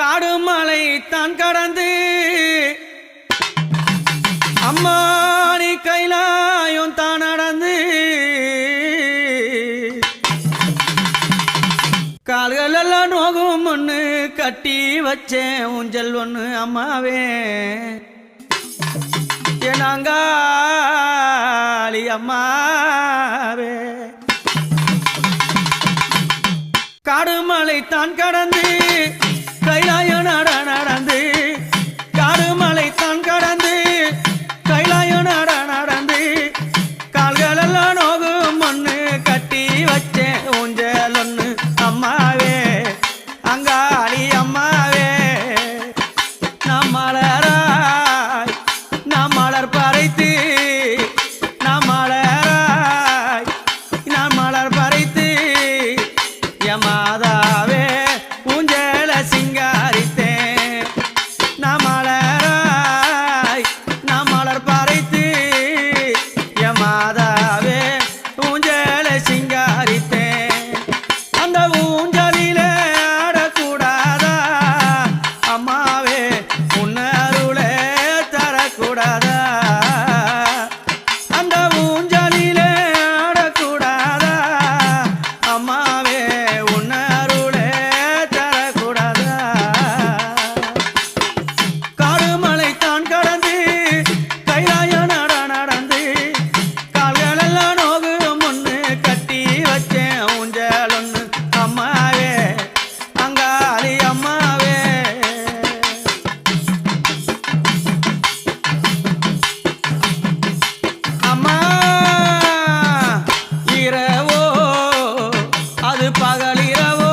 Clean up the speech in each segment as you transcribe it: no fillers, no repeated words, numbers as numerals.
காடு மலை தான் கடந்து அம்மா நீ கைலாயம் தான் நடந்து கால்கள் எல்லாம் நோகும் ஒண்ணு கட்டி வச்சேன் ஊஞ்சல் ஒண்ணு அம்மாவே என்னாங்காளி அம்மாவே காடு மலை தான் கடந்து கைலாயம் நடந்து காடு மலை தான் கடந்து கைலாயம் நடந்து கால்கள் எல்லாம் நோகும் ஒண்ணு கட்டி வச்சேன் ஊஞ்சல் ஒண்ணு அம்மாவே அங்காளி அம்மாவே நாம் மலராய் நாம் மலர் பறைத்து நாம் மலராய் நாம் மலர் பறைத்து மாதாவே ஊஞ்சல சிங்காரித்தேன் நாம் மலராய் நாம் மலர் பறைத்து மாதாவே ஊஞ்சல சிங்காரித்தேன் அந்த ஊஞ்சலிலே ஆடக்கூடாதா அம்மாவே உன்னருளே தரக்கூடாதா அந்த ஊஞ்சலிலே ஆடக்கூடாதா அம்மாவே உன்னருளே தரக்கூடாதா காடுமலை தான் கடந்து கைலாயம் நடந்து கால்களெல்லாம் நோகும் ஒண்ணு கட்டி வச்சேன் ஊஞ்சல் ஒண்ணு அம்மாவே அங்காளி அம்மாவே அம்மா இரவோ அது பகலிரவோ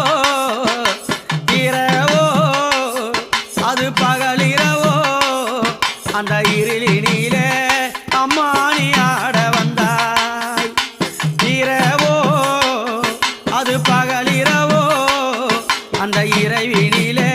இரவோ அது பகலிரவோ அந்த இருளினிலே அம்மா நீ ஆட வந்தாய் இரவோ அது பகலிரவோ அந்த இறைவினிலே